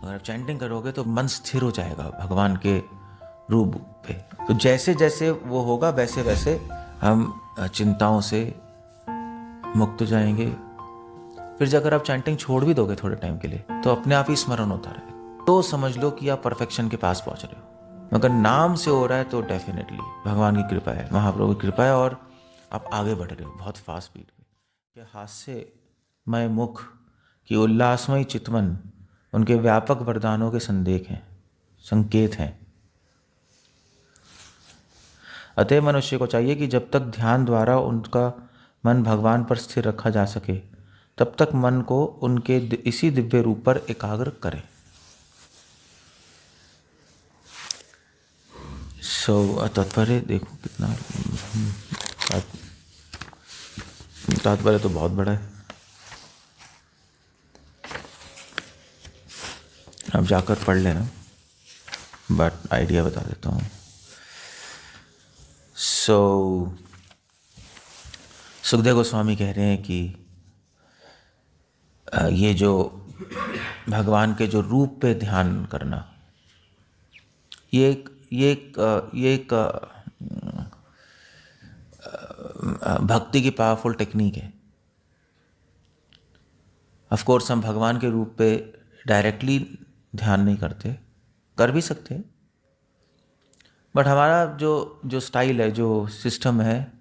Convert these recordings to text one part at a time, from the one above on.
अगर आप चैंटिंग करोगे तो मन स्थिर हो जाएगा भगवान के रूप पे। तो जैसे जैसे वो होगा वैसे वैसे हम चिंताओं से मुक्त हो जाएंगे। फिर जब अगर आप चैंटिंग छोड़ भी दोगे थोड़े टाइम के लिए तो अपने आप ही स्मरण होता रहेगा, तो समझ लो कि आप परफेक्शन के पास पहुंच रहे हो। अगर नाम से हो रहा है तो डेफिनेटली भगवान की कृपा है, महाप्रभु की कृपा है, और आप आगे बढ़ रहे हो बहुत फास्ट स्पीड में। क्या हास्यमय मुख की उल्लासमय चितवन उनके व्यापक वरदानों के संकेत हैं। अतः मनुष्य को चाहिए कि जब तक ध्यान द्वारा उनका मन भगवान पर स्थिर रखा जा सके तब तक मन को उनके इसी दिव्य रूप पर एकाग्र करें। तात्पर्य देखो कितना, तात्पर्य तो बहुत बड़ा है, अब जाकर पढ़ लेना, बट आइडिया बता देता हूँ। सुखदेव गोस्वामी कह रहे हैं कि ये जो भगवान के जो रूप पे ध्यान करना, ये एक भक्ति की पावरफुल टेक्निक है। ऑफ कोर्स हम भगवान के रूप पे डायरेक्टली ध्यान नहीं करते, कर भी सकते हैं, बट हमारा जो स्टाइल है, जो सिस्टम है,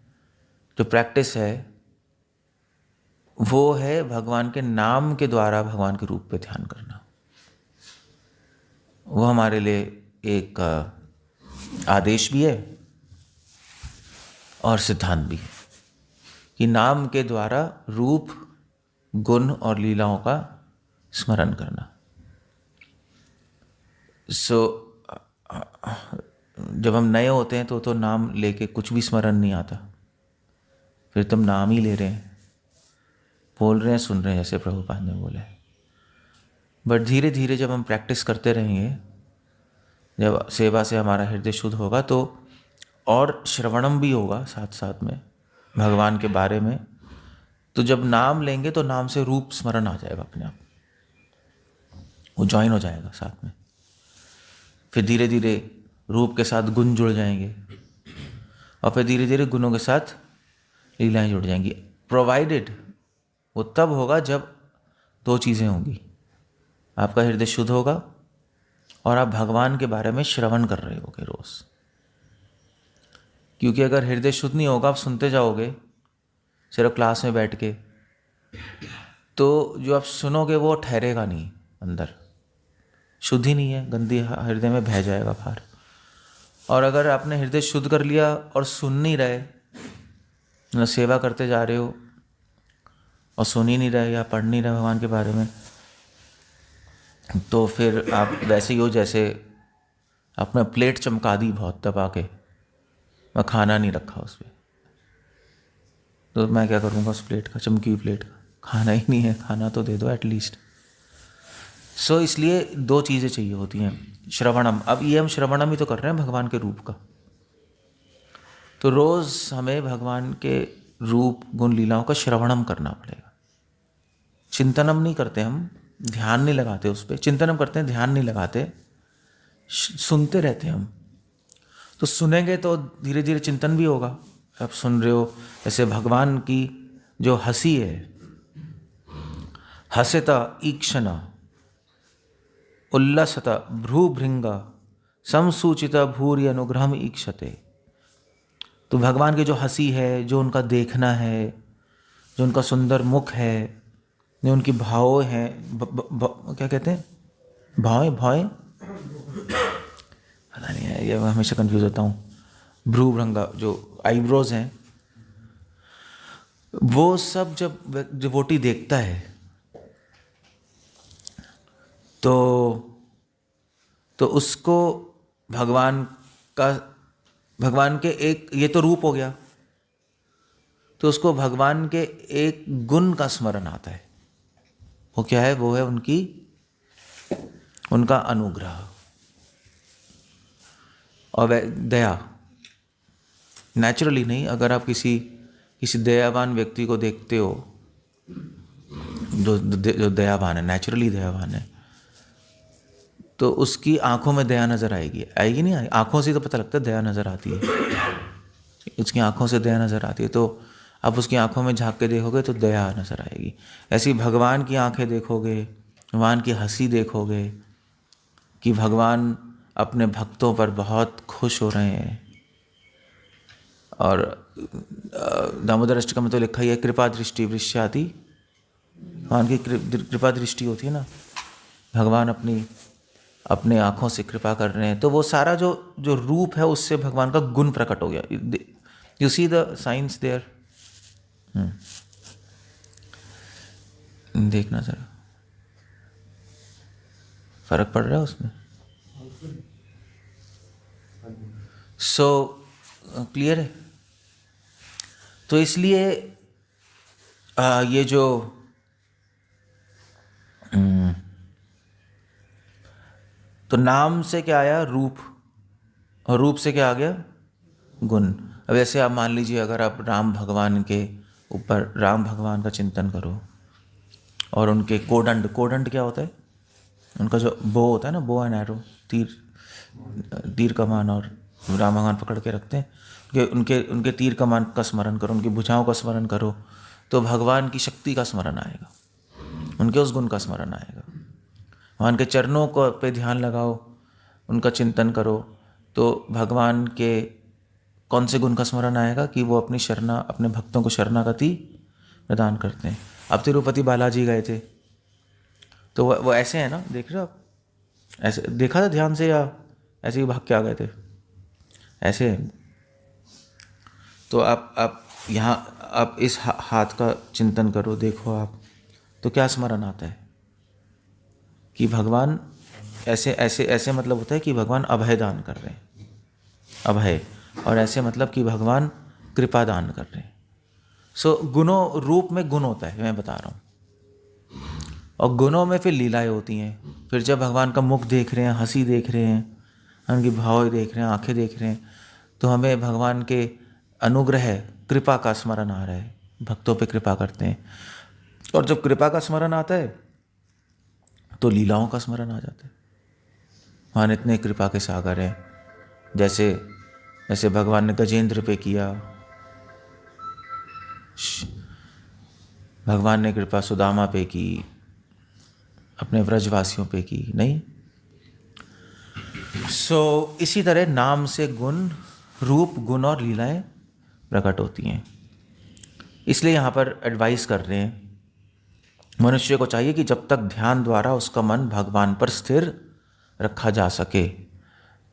जो प्रैक्टिस है, वो है भगवान के नाम के द्वारा भगवान के रूप पे ध्यान करना। वो हमारे लिए एक आदेश भी है और सिद्धांत भी है कि नाम के द्वारा रूप, गुण और लीलाओं का स्मरण करना। जब हम नए होते हैं तो नाम लेके कुछ भी स्मरण नहीं आता, फिर तुम नाम ही ले रहे हैं, बोल रहे हैं, सुन रहे हैं, जैसे प्रभुपाद ने बोले। बट धीरे धीरे जब हम प्रैक्टिस करते रहेंगे, जब सेवा से हमारा हृदय शुद्ध होगा, तो और श्रवणम भी होगा साथ साथ में भगवान के बारे में, तो जब नाम लेंगे तो नाम से रूप स्मरण आ जाएगा अपने आप, वो ज्वाइन हो जाएगा साथ में। फिर धीरे धीरे रूप के साथ गुण जुड़ जाएंगे और फिर धीरे धीरे गुणों के साथ लीलाएं जुड़ जाएंगी। प्रोवाइडेड वो तब होगा जब दो चीज़ें होंगी, आपका हृदय शुद्ध होगा और आप भगवान के बारे में श्रवण कर रहे होगे रोज। क्योंकि अगर हृदय शुद्ध नहीं होगा, आप सुनते जाओगे सिर्फ क्लास में बैठ के, तो जो आप सुनोगे वो ठहरेगा नहीं, अंदर शुद्ध ही नहीं है, गंदी हृदय में बह जाएगा बाहर। और अगर आपने हृदय शुद्ध कर लिया और सुन नहीं रहे, ना सेवा करते जा रहे हो और सुन ही नहीं रहे या पढ़ नहीं रहे भगवान के बारे में, तो फिर आप वैसे ही हो जैसे अपना प्लेट चमका दी बहुत दबा के, मैं खाना नहीं रखा उस पर, तो मैं क्या करूँगा उस प्लेट का, चमकी हुई प्लेट का? खाना ही नहीं है, खाना तो दे दो एटलीस्ट। इसलिए दो चीज़ें चाहिए होती हैं, श्रवणम। अब ये हम श्रवणम ही तो कर रहे हैं भगवान के रूप का, तो रोज़ हमें भगवान के रूप, गुण, लीलाओं का श्रवणम करना पड़ेगा। चिंतनम नहीं करते हम, ध्यान नहीं लगाते उस पर, चिंतनम करते हैं, ध्यान नहीं लगाते, सुनते रहते हैं हम। तो सुनेंगे तो धीरे धीरे चिंतन भी होगा। आप सुन रहे हो, जैसे भगवान की जो हंसी है, हसता ईक्षण उल्लसता भ्रूभृंग समसूचिता भूरि अनुग्रहम ईक्षते। तो भगवान की जो हंसी है, जो उनका देखना है, जो उनका सुंदर मुख है, जो उनकी भाव हैं, क्या कहते हैं, भावें पता नहीं है, ये मैं हमेशा कंफ्यूज होता हूँ। भ्रूभृंग जो आईब्रोज हैं, वो सब जब डिवोटी देखता है तो उसको भगवान के एक, ये तो रूप हो गया, तो उसको भगवान के एक गुण का स्मरण आता है। वो क्या है? वो है उनका अनुग्रह और दया। नेचुरली नहीं, अगर आप किसी दयावान व्यक्ति को देखते हो, जो दयावान है, नेचुरली दयावान है, तो उसकी आंखों में दया नज़र आएगी, आएगी नहीं? आंखों से तो पता लगता है दया नज़र आती है, उसकी आंखों से दया नज़र आती है। तो आप उसकी आंखों में झांक के देखोगे तो दया नज़र आएगी। ऐसे ही भगवान की आंखें देखोगे, भगवान की हंसी देखोगे कि भगवान अपने भक्तों पर बहुत खुश हो रहे हैं। और दामोदर अष्टकम में तो लिखा ही है, कृपा दृष्टि वृष्याति, भगवान की कृपा दृष्टि होती है ना, भगवान अपने आँखों से कृपा कर रहे हैं। तो वो सारा जो रूप है उससे भगवान का गुण प्रकट हो गया। You see the science there. देखना जरा, फर्क पड़ रहा है उसमें। सो क्लियर है। तो इसलिए ये जो तो नाम से क्या आया? रूप, और रूप से क्या आ गया? गुण। अब ऐसे आप मान लीजिए, अगर आप राम भगवान के ऊपर, राम भगवान का चिंतन करो और उनके कोदंड, कोदंड क्या होता है? उनका जो बो होता है ना, बो एंड एरो, तीर कमान, और राम भगवान पकड़ के रखते हैं, उनके तीर कमान का स्मरण करो, उनकी भुजाओं का स्मरण करो, तो भगवान की शक्ति का स्मरण आएगा, उनके उस गुण का स्मरण आएगा। भगवान के चरणों को पे ध्यान लगाओ, उनका चिंतन करो, तो भगवान के कौन से गुण का स्मरण आएगा? कि वो अपने भक्तों को शरणागति प्रदान करते हैं। अब तिरुपति बालाजी गए थे, तो वो ऐसे है ना, देख रहे हो आप? ऐसे देखा था ध्यान से, या ऐसे ही भाग के आ गए थे? ऐसे है। तो आप यहाँ आप इस हाथ का चिंतन करो, देखो आप, तो क्या स्मरण आता है? कि भगवान ऐसे ऐसे ऐसे, मतलब होता है कि भगवान अभय दान कर रहे हैं, अभय, और ऐसे मतलब कि भगवान कृपा दान कर रहे हैं। सो गुणों, रूप में गुण होता है, मैं बता रहा हूँ, और गुणों में फिर लीलाएं होती हैं। फिर जब भगवान का मुख देख रहे हैं, हंसी देख रहे हैं, उनकी भाव देख रहे हैं, आंखें देख रहे हैं, तो हमें भगवान के अनुग्रह, कृपा का स्मरण आ रहा है, भक्तों पे कृपा करते हैं। और जब कृपा का स्मरण आता है तो लीलाओं का स्मरण आ जाता है। भगवान इतने कृपा के सागर हैं, जैसे भगवान ने गजेंद्र पे किया, भगवान ने कृपा सुदामा पे की, अपने व्रजवासियों पे की, नहीं? सो इसी तरह नाम से गुण, रूप, गुण और लीलाएं प्रकट होती हैं। इसलिए यहाँ पर एडवाइस कर रहे हैं, मनुष्य को चाहिए कि जब तक ध्यान द्वारा उसका मन भगवान पर स्थिर रखा जा सके,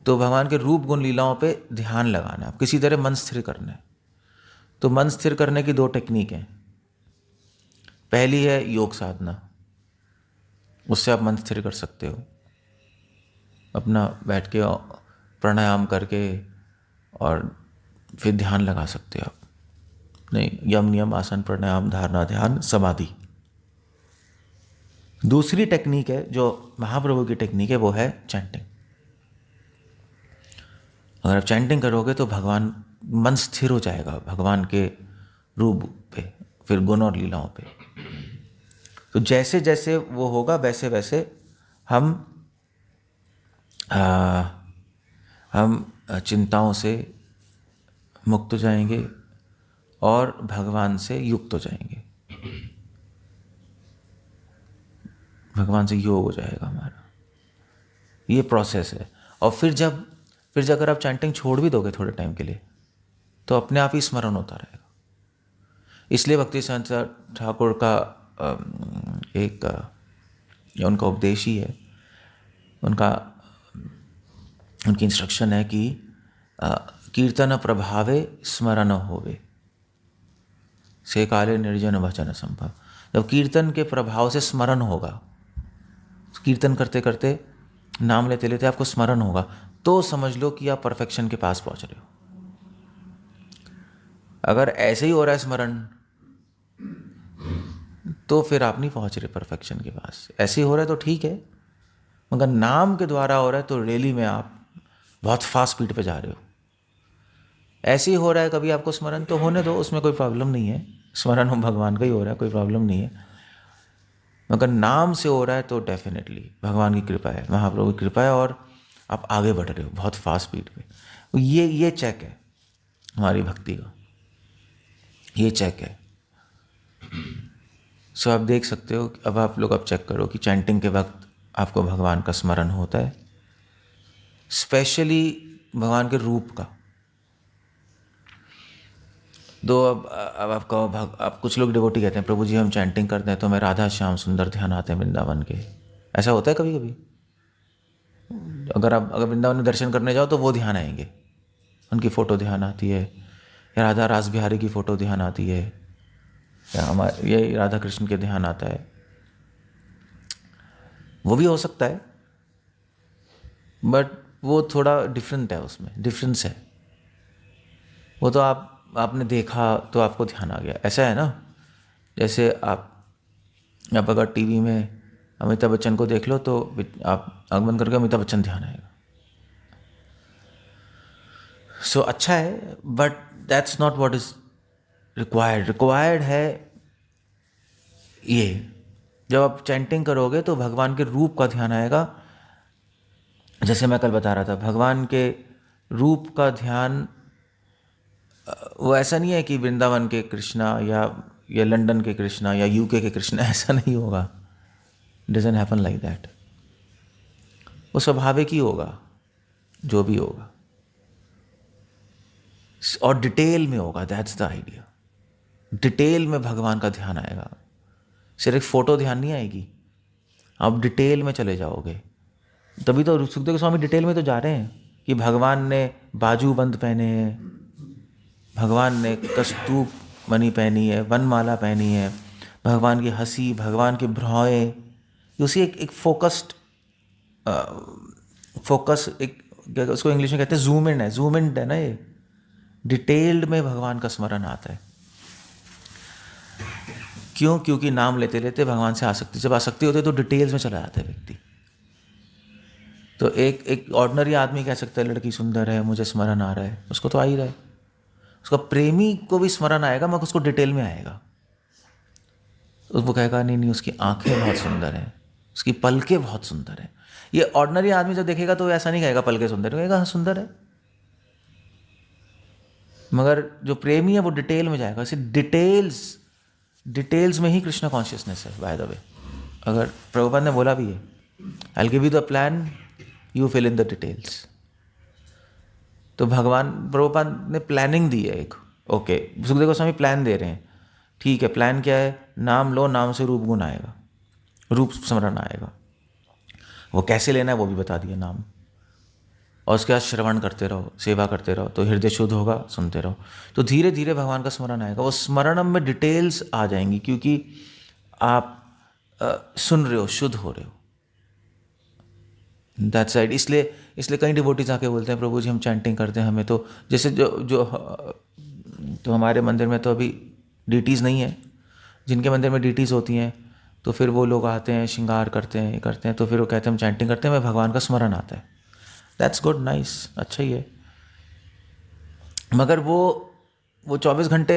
तो भगवान के रूप, गुण, लीलाओं पे ध्यान लगाना है, किसी तरह मन स्थिर करना है। तो मन स्थिर करने की 2 टेक्निक हैं। पहली है योग साधना, उससे आप मन स्थिर कर सकते हो, अपना बैठ के प्राणायाम करके, और फिर ध्यान लगा सकते हो आप। नहीं, यम नियम आसन प्राणायाम धारणा ध्यान समाधि। दूसरी टेक्निक है जो महाप्रभु की टेक्निक है, वो है चैंटिंग। अगर आप चैंटिंग करोगे तो भगवान, मन स्थिर हो जाएगा भगवान के रूप पे, फिर गुण और लीलाओं पे। तो जैसे जैसे वो होगा वैसे वैसे हम चिंताओं से मुक्त हो जाएंगे और भगवान से युक्त हो जाएंगे, भगवान से योग हो जाएगा हमारा। ये प्रोसेस है। और फिर अगर आप चैंटिंग छोड़ भी दोगे थोड़े टाइम के लिए, तो अपने आप ही स्मरण होता रहेगा। इसलिए भक्ति संत ठाकुर का एक उनका उपदेश ही है, उनकी इंस्ट्रक्शन है कि कीर्तन प्रभावे स्मरण होवे, से काले निर्जन भजन संभव। जब कीर्तन के प्रभाव से स्मरण होगा, कीर्तन करते करते, नाम लेते लेते आपको स्मरण होगा, तो समझ लो कि आप परफेक्शन के पास पहुंच रहे हो। अगर ऐसे ही हो रहा है स्मरण, तो फिर आप नहीं पहुंच रहे परफेक्शन के पास। ऐसे ही हो रहा है तो ठीक है, मगर नाम के द्वारा हो रहा है तो रियली में आप बहुत फास्ट स्पीड पे जा रहे हो। ऐसे ही हो रहा है कभी आपको स्मरण, तो होने दो, उसमें कोई प्रॉब्लम नहीं है, स्मरण हो भगवान का ही हो रहा है, कोई प्रॉब्लम नहीं है। मगर नाम से हो रहा है तो डेफिनेटली भगवान की कृपा है, महाप्रभु की कृपा है, और आप आगे बढ़ रहे हो बहुत फास्ट स्पीड पे। ये चेक है हमारी भक्ति का, ये चेक है। सो आप देख सकते हो, अब आप लोग अब चेक करो कि चैंटिंग के वक्त आपको भगवान का स्मरण होता है, स्पेशली भगवान के रूप का। दो अब आप कहो आप कुछ लोग डिवोटी कहते हैं प्रभु जी हम चैंटिंग करते हैं तो मैं राधा श्याम सुंदर ध्यान आते हैं वृंदावन के। ऐसा होता है कभी कभी? अगर वृंदावन में दर्शन करने जाओ तो वो ध्यान आएंगे, उनकी फ़ोटो ध्यान आती है, या राधा रास बिहारी की फ़ोटो ध्यान आती है, या हमारे ये राधा कृष्ण के ध्यान आता है। वो भी हो सकता है, बट वो थोड़ा डिफरेंट है, उसमें डिफरेंस है। वो तो आपने देखा तो आपको ध्यान आ गया। ऐसा है ना, जैसे आप अगर टीवी में अमिताभ बच्चन को देख लो तो आप आँख बंद करके अमिताभ बच्चन ध्यान आएगा। सो अच्छा है, but that's not what is required है ये। जब आप चैंटिंग करोगे तो भगवान के रूप का ध्यान आएगा। जैसे मैं कल बता रहा था, भगवान के रूप का ध्यान वो ऐसा नहीं है कि वृंदावन के कृष्णा या लंदन के कृष्णा या यूके के कृष्णा, ऐसा नहीं होगा। Doesn't happen like that. वो स्वाभाविक ही होगा जो भी होगा, और डिटेल में होगा। That's the idea. डिटेल में भगवान का ध्यान आएगा, सिर्फ फोटो ध्यान नहीं आएगी, आप डिटेल में चले जाओगे। तभी तो सुखदेव गोस्वामी डिटेल में तो जा रहे हैं कि भगवान ने बाजूबंद पहने हैं, भगवान ने कस्तूप मणि पहनी है, वनमाला पहनी है, भगवान की हंसी, भगवान के भ्रौएं, उसी एक फोकस एक उसको इंग्लिश में कहते हैं जूम इन है ना। ये डिटेल्ड में भगवान का स्मरण आता है। क्यों? क्योंकि नाम लेते लेते भगवान से आसक्ति, जब आसक्ति होती है तो डिटेल्स में चला जाता है व्यक्ति। तो एक ऑर्डिनरी आदमी कह सकता है लड़की सुंदर है, मुझे स्मरण आ रहा है, उसको तो आ ही रहा है। उसका प्रेमी को भी स्मरण आएगा, मगर उसको डिटेल में आएगा। वो कहेगा नहीं उसकी आंखें बहुत सुंदर हैं, उसकी पलकें बहुत सुंदर हैं। ये ऑर्डिनरी आदमी जब देखेगा तो ऐसा नहीं कहेगा पलकें सुंदर, कहेगा हाँ सुंदर है। मगर जो प्रेमी है वो डिटेल में जाएगा। इसे डिटेल्स में ही कृष्ण कॉन्शियसनेस है, बाय द वे। अगर प्रभुपाद ने बोला भी है, I will give you the plan, you fill in the details. तो भगवान प्रभुपाद ने प्लानिंग दी है एक। ओके, सुखदेव गोस्वामी प्लान दे रहे हैं, ठीक है। प्लान क्या है? नाम लो, नाम से रूप गुण आएगा, रूप स्मरण आएगा। वो कैसे लेना है वो भी बता दिया, नाम। और उसके बाद श्रवण करते रहो, सेवा करते रहो, तो हृदय शुद्ध होगा, सुनते रहो, तो धीरे धीरे भगवान का स्मरण आएगा। वो स्मरणम में डिटेल्स आ जाएंगी, क्योंकि आप सुन रहे हो, शुद्ध हो रहे हो। That's right. इसलिए कई डिवोटीज आके बोलते हैं प्रभु जी हम चैंटिंग करते हैं, हमें तो जैसे तो हमारे मंदिर में तो अभी डीटीज़ नहीं है। जिनके मंदिर में डीटीज़ होती हैं तो फिर वो लोग आते हैं, श्रृंगार करते हैं, ये करते हैं, तो फिर वो कहते हैं हम चैंटिंग करते हैं, हमें भगवान का स्मरण आता है। दैट्स गुड, नाइस, अच्छा ही है। मगर वो 24 घंटे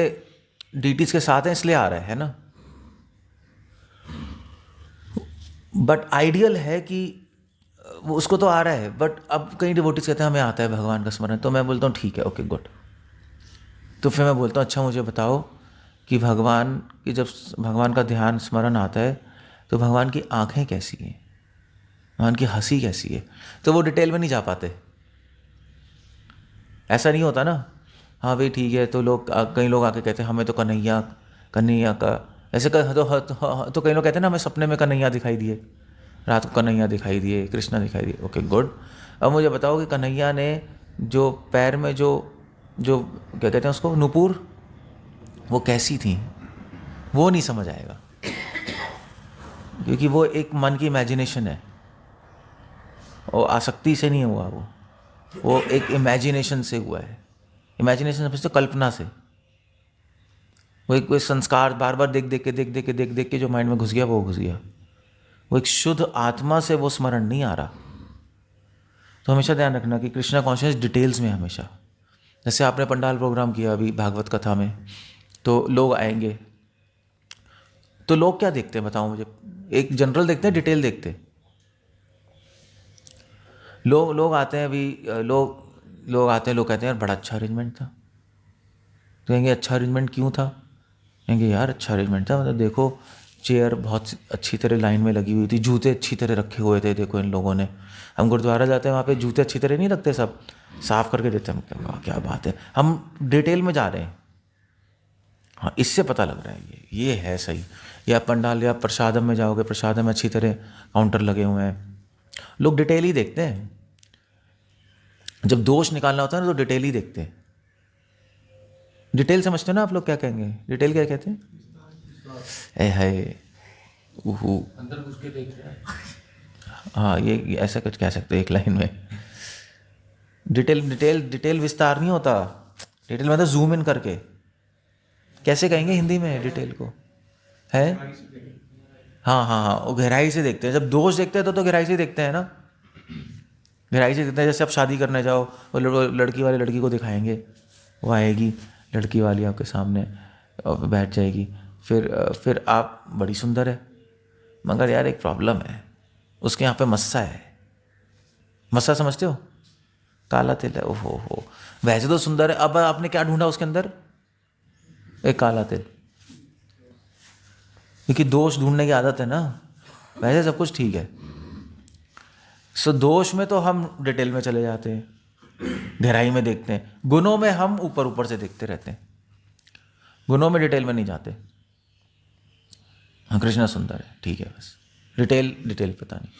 डीटीज़ के साथ हैं इसलिए आ रहा है ना। बट आइडियल है कि वो उसको तो आ रहा है, बट अब कई डिवोटीज कहते हैं हमें आता है भगवान का स्मरण। तो मैं बोलता हूँ ठीक है, ओके गुड। तो फिर मैं बोलता हूँ अच्छा मुझे बताओ कि भगवान की जब भगवान का ध्यान स्मरण आता है तो भगवान की आंखें कैसी हैं, भगवान की हंसी कैसी है। तो वो डिटेल में नहीं जा पाते। ऐसा नहीं होता ना, हाँ भाई ठीक है। तो कई लोग आके कहते हैं हमें तो कन्हैया का ऐसे तो कई लोग कहते हैं ना हमें सपने में कन्हैया दिखाई दिए, रात को कन्हैया दिखाई दिए, कृष्णा दिखाई दिए। Okay good. अब मुझे बताओ कि कन्हैया ने जो पैर में जो क्या कहते हैं उसको, नुपुर, वो कैसी थी, वो नहीं समझ आएगा, क्योंकि वो एक मन की इमेजिनेशन है, और आसक्ति से नहीं हुआ वो एक इमेजिनेशन से हुआ है। इमेजिनेशन समझते कल्पना से। वो एक कोई संस्कार बार बार देख देख के जो माइंड में घुस गया वो घुस गया। वो एक शुद्ध आत्मा से वो स्मरण नहीं आ रहा। तो हमेशा ध्यान रखना कि कृष्णा कॉन्शियस डिटेल्स में हमेशा। जैसे आपने पंडाल प्रोग्राम किया अभी भागवत कथा में, तो लोग आएंगे, तो लोग क्या देखते हैं बताओ मुझे? एक जनरल देखते हैं, डिटेल देखते हैं। लोग आते हैं अभी, लोग आते हैं, लोग कहते हैं यार बड़ा अच्छा अरेंजमेंट था। तो कहेंगे अच्छा अरेंजमेंट क्यों था? कहेंगे यार अच्छा अरेंजमेंट था, मतलब देखो चेयर बहुत अच्छी तरह लाइन में लगी हुई थी, जूते अच्छी तरह रखे हुए थे, देखो इन लोगों ने। हम गुरुद्वारा जाते हैं, वहाँ पे जूते अच्छी तरह नहीं रखते, सब साफ करके देते हैं। हम क्या बात है, हम डिटेल में जा रहे हैं। हाँ, इससे पता लग रहा है ये है सही। या पंडाल या प्रसादम में जाओगे, प्रसादम में अच्छी तरह काउंटर लगे हुए हैं। लोग डिटेल ही देखते हैं। जब दोष निकालना होता है ना तो डिटेल ही देखते हैं। डिटेल समझते हो ना आप लोग क्या कहेंगे? डिटेल क्या कहते हैं? ए है उहू, अंदर घुस के देख रहे हैं। हाँ, ये ऐसा कुछ कह सकते हैं एक लाइन में। डिटेल विस्तार नहीं होता। डिटेल मतलब जूम इन करके। कैसे कहेंगे हिंदी में डिटेल को? है हाँ हाँ हाँ, वो गहराई से देखते हैं। जब दोष देखते हैं तो गहराई से देखते हैं ना। गहराई से देखते हैं। जैसे आप शादी करने जाओ, वो लड़की वाले लड़की को दिखाएंगे, वो आएगी लड़की वाली आपके सामने और बैठ जाएगी। फिर आप बड़ी सुंदर है, मगर यार एक प्रॉब्लम है, उसके यहाँ पे मस्सा है। मस्सा समझते हो? काला तिल है। ओहो हो, वैसे तो सुंदर है, अब आपने क्या ढूंढा उसके अंदर? एक काला तिल। क्योंकि दोष ढूंढने की आदत है ना, वैसे सब कुछ ठीक है। सो दोष में तो हम डिटेल में चले जाते हैं, गहराई में देखते हैं। गुणों में हम ऊपर ऊपर से देखते रहते हैं, गुणों में डिटेल में नहीं जाते। हाँ, कृष्णा सुंदर है, ठीक है, बस डिटेल पता नहीं।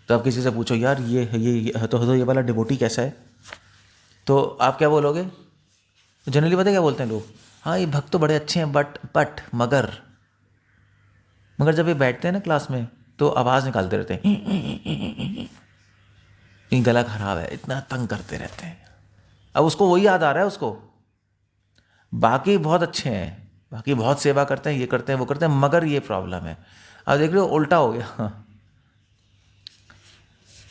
तो आप किसी से पूछो यार ये वाला डिवोटी कैसा है, तो आप क्या बोलोगे? जनरली पता है क्या बोलते हैं लोग? हाँ ये भक्त तो बड़े अच्छे हैं, बट मगर जब ये बैठते हैं ना क्लास में तो आवाज़ निकालते रहते हैं, ये गला खराब है, इतना तंग करते रहते हैं। अब उसको वही याद आ रहा है उसको, बाकी बहुत अच्छे हैं, बाकी बहुत सेवा करते हैं, ये करते हैं वो करते हैं, मगर ये प्रॉब्लम है। अब देख रहे हो, उल्टा हो गया।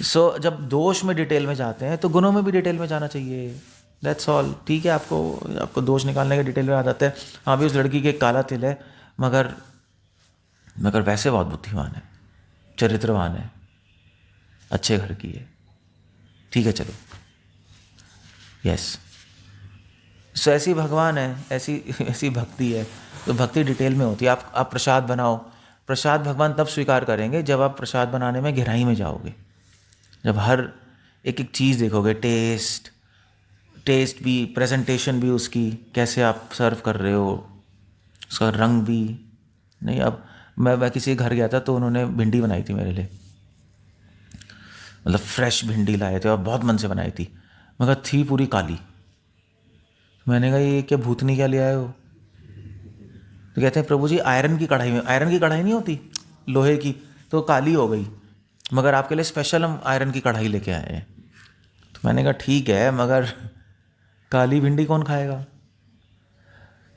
सो जब दोष में डिटेल में जाते हैं तो गुणों में भी डिटेल में जाना चाहिए। That's all. ठीक है, आपको दोष निकालने के डिटेल में आदत है। हाँ भी उस लड़की के काला तिल है, मगर वैसे बहुत बुद्धिमान है, चरित्रवान है, अच्छे घर की है। ठीक है, चलो, यस। सो ऐसी भगवान है, ऐसी भक्ति है। तो भक्ति डिटेल में होती है। आप प्रसाद बनाओ, प्रसाद भगवान तब स्वीकार करेंगे जब आप प्रसाद बनाने में गहराई में जाओगे, जब हर एक चीज़ देखोगे, टेस्ट भी, प्रेजेंटेशन भी उसकी, कैसे आप सर्व कर रहे हो, उसका रंग भी। नहीं, अब मैं किसी घर गया था तो उन्होंने भिंडी बनाई थी मेरे लिए, मतलब फ्रेश भिंडी लाए थे और बहुत मन से बनाई थी, मगर थी पूरी काली। मैंने कहा ये क्या भूतनी क्या ले आए हो? तो कहते हैं प्रभु जी आयरन की कढ़ाई नहीं होती लोहे की, तो काली हो गई, मगर आपके लिए स्पेशल हम आयरन की कढ़ाई लेके आए हैं। तो मैंने कहा ठीक है, मगर काली भिंडी कौन खाएगा?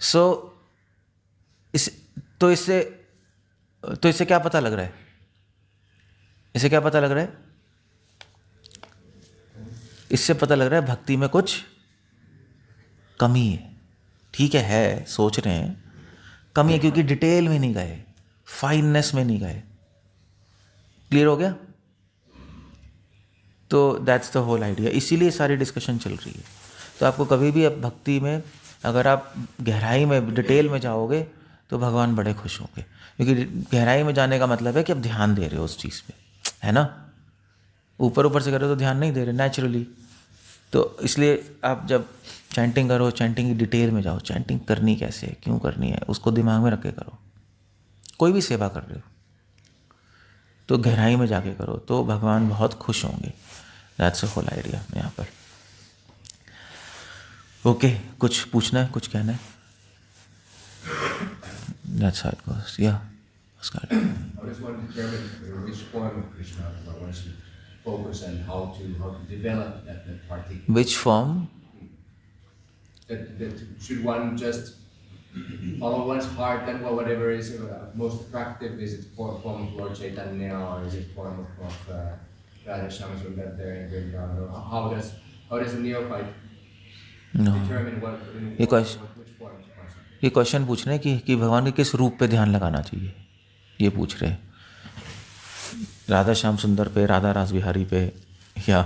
सो इससे क्या पता लग रहा है? इससे क्या पता लग रहा है? इससे पता लग रहा है भक्ति में कुछ कमी है। ठीक है, सोच रहे हैं कमी है क्योंकि डिटेल में नहीं गए, फाइननेस में नहीं गए। क्लियर हो गया? तो दैट्स द होल आइडिया, इसीलिए सारी डिस्कशन चल रही है। तो आपको कभी भी अब भक्ति में अगर आप गहराई में डिटेल में जाओगे तो भगवान बड़े खुश होंगे, क्योंकि गहराई में जाने का मतलब है कि आप ध्यान दे रहे हो उस चीज़ पे, है ना। ऊपर से करो तो ध्यान नहीं दे रहे नेचुरली। तो इसलिए आप जब चैंटिंग करो, चैंटिंग की डिटेल में जाओ, चैंटिंग करनी कैसे है, क्यों करनी है, उसको दिमाग में रख के करो। कोई भी सेवा कर रहे हो तो गहराई में जाके करो, तो भगवान बहुत खुश होंगे। दैट्स अ होल आइडिया यहाँ पर। ओके, कुछ पूछना है, कुछ कहना है? That's how it goes. या Oscar. I just want to determine which form of Krishna wants to focus and how to develop that particular. Which form? That should one just follow one's heart and whatever is most attractive? Is it form of Lord Chaitanya or is it form of Radha Shyamsundar there in Vrindavan? Or how does a neophyte No. determine ये which form to concentrate? Question पूछ रहे हैं कि भगवान के किस रूप पे ध्यान लगाना चाहिए। ये पूछ रहे, राधा श्याम सुंदर पे, राधा रास बिहारी पे, या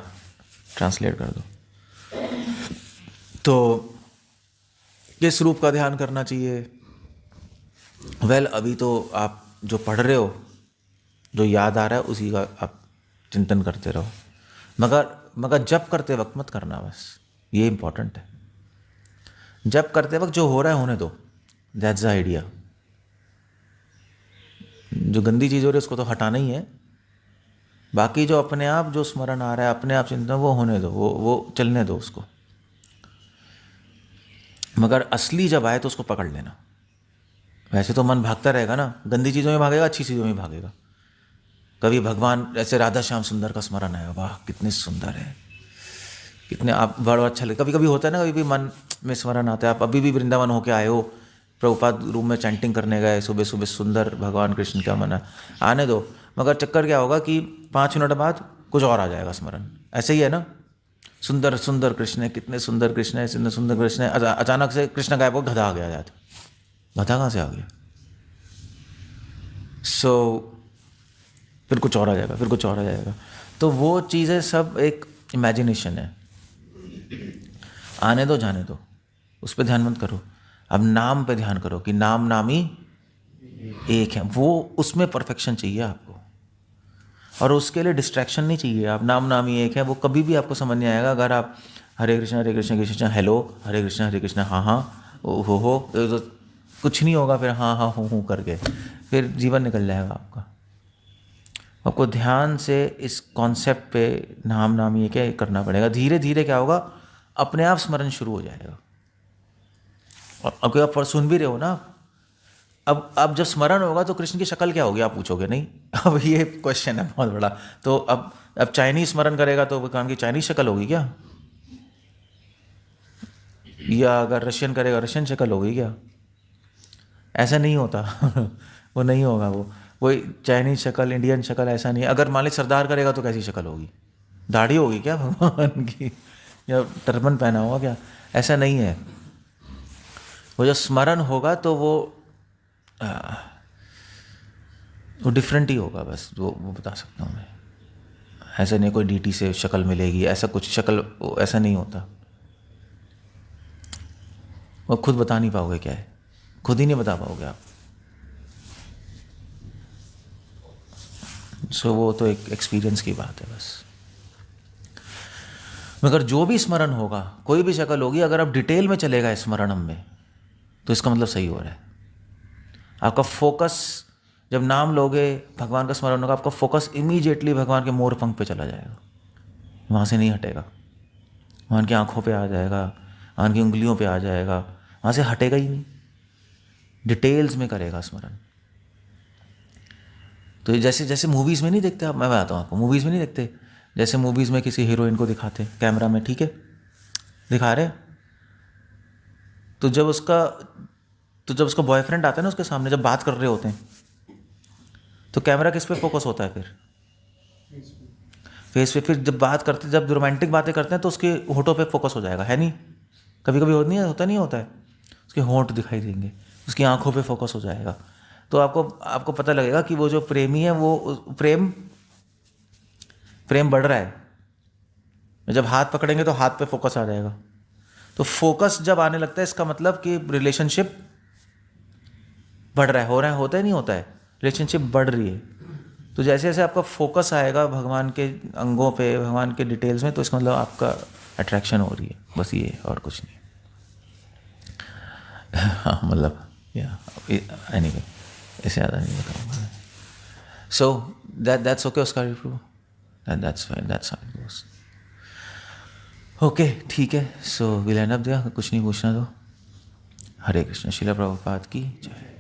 ट्रांसलेट कर दो। तो किस रूप का ध्यान करना चाहिए? वेल, अभी तो आप जो पढ़ रहे हो, जो याद आ रहा है उसी का आप चिंतन करते रहो, मगर जप करते वक्त मत करना, बस ये इंपॉर्टेंट है। जप करते वक्त जो हो रहा है होने दो, दैट्स द आइडिया। जो गंदी चीज़ हो रही है उसको तो हटाना ही है, बाकी जो अपने आप जो स्मरण आ रहा है, अपने आप चिंतन, वो होने दो, वो चलने दो उसको। मगर असली जब आए तो उसको पकड़ लेना। वैसे तो मन भागता रहेगा ना, गंदी चीज़ों में भागेगा, अच्छी चीज़ों में भागेगा। कभी भगवान ऐसे राधा श्याम सुंदर का स्मरण आया, वाह कितने सुंदर है, कितने आप बड़ा अच्छा लगे। कभी कभी होता है ना, कभी भी मन में स्मरण आता है। आप अभी भी वृंदावन होके आए हो, प्रभुपाद रूम में चैंटिंग करने गए, सुबह सुबह सुंदर भगवान कृष्ण का मन है, आने दो। मगर चक्कर क्या होगा कि 5 मिनट बाद कुछ और आ जाएगा स्मरण। ऐसे ही है ना, सुंदर सुंदर कृष्ण है, कितने सुंदर कृष्ण है, सुंदर सुंदर कृष्ण है, अचानक से कृष्ण गायब हो, गधा आ गया जाता। गधा कहाँ से आ गया? फिर कुछ और आ जाएगा, फिर कुछ और आ जाएगा। तो वो चीज़ें सब एक इमेजिनेशन है, आने दो जाने दो, उस पर ध्यान मत करो। अब नाम पे ध्यान करो कि नाम नामी एक है, वो उसमें परफेक्शन चाहिए आपको, और उसके लिए डिस्ट्रैक्शन नहीं चाहिए। आप नाम नामी एक है, वो कभी भी आपको समझ नहीं आएगा अगर आप हरे कृष्ण कृष्ण कृष्ण हेलो, हरे कृष्ण हाँ हाँ हो तो कुछ नहीं होगा। फिर हाँ हाँ हूँ करके फिर जीवन निकल जाएगा आपका। आपको ध्यान से इस कॉन्सेप्ट पे नाम नामी एक है करना पड़ेगा। धीरे धीरे क्या होगा, अपने आप स्मरण शुरू हो जाएगा। और अब आप सुन भी रहे हो ना, अब जब स्मरण होगा तो कृष्ण की शक्ल क्या होगी आप पूछोगे नहीं? अब ये क्वेश्चन है बहुत बड़ा। तो अब चाइनीज स्मरण करेगा तो भगवान की चाइनीज शक्ल होगी क्या? या अगर रशियन करेगा रशियन शक्ल होगी क्या? ऐसा नहीं होता वो नहीं होगा। वो चाइनीज शक्ल, इंडियन शक्ल ऐसा नहीं। अगर मान लीजिए सरदार करेगा तो कैसी शक्ल होगी? दाढ़ी होगी क्या भगवान की, या टर्बन पहना होगा क्या? ऐसा नहीं है। वो जो स्मरण होगा तो वो डिफरेंट ही होगा, बस वो बता सकता हूँ मैं। ऐसा नहीं कोई डीटी से शक्ल मिलेगी, ऐसा कुछ शक्ल ऐसा नहीं होता। वो खुद बता नहीं पाओगे क्या है, खुद ही नहीं बता पाओगे आप। सो वो तो एक एक्सपीरियंस की बात है बस। मगर जो भी स्मरण होगा, कोई भी शक्ल होगी, अगर आप डिटेल में चलेगा स्मरणम में तो इसका मतलब सही हो रहा है। आपका फोकस जब नाम लोगे, भगवान का स्मरण होगा, आपका फोकस इमीडिएटली भगवान के मोर पंख पे चला जाएगा, वहाँ से नहीं हटेगा। भगवान की आंखों पे आ जाएगा, भगवान की उंगलियों पे आ जाएगा, वहाँ से हटेगा ही नहीं। डिटेल्स में करेगा स्मरण। तो जैसे जैसे मूवीज़ में नहीं देखते आप, मैं बताता हूँ आपको, मूवीज़ में नहीं देखते, जैसे मूवीज़ में किसी हीरोइन को दिखाते कैमरा में, ठीक है दिखा रहे, तो जब उसका बॉयफ्रेंड आता है ना उसके सामने, जब बात कर रहे होते हैं तो कैमरा किस पे फोकस होता है? फिर फेस पे। फिर जब बात करते, जब रोमांटिक बातें करते हैं तो उसके होठों पे फोकस हो जाएगा, है नहीं? कभी कभी होता है, उसके होंठ दिखाई देंगे, उसकी आंखों पे फोकस हो जाएगा। तो आपको पता लगेगा कि वो जो प्रेमी है वो प्रेम बढ़ रहा है। जब हाथ पकड़ेंगे तो हाथ पे फोकस आ जाएगा। तो फोकस जब आने लगता है इसका मतलब कि रिलेशनशिप बढ़ रहा है, हो रहा है, होता है नहीं होता है, रिलेशनशिप बढ़ रही है। तो जैसे जैसे आपका फोकस आएगा भगवान के अंगों पे, भगवान के डिटेल्स में, तो इसका मतलब आपका अट्रैक्शन हो रही है, बस ये और कुछ नहीं। हाँ मतलब एनीवे इससे ज़्यादा नहीं बताऊँगा। सो दैट्स ओके उसका review, that's fine, that's how it goes. Okay ठीक है, सो विल एंड अप दिया, कुछ नहीं पूछना तो। हरे कृष्ण। श्रील प्रभुपाद की जय।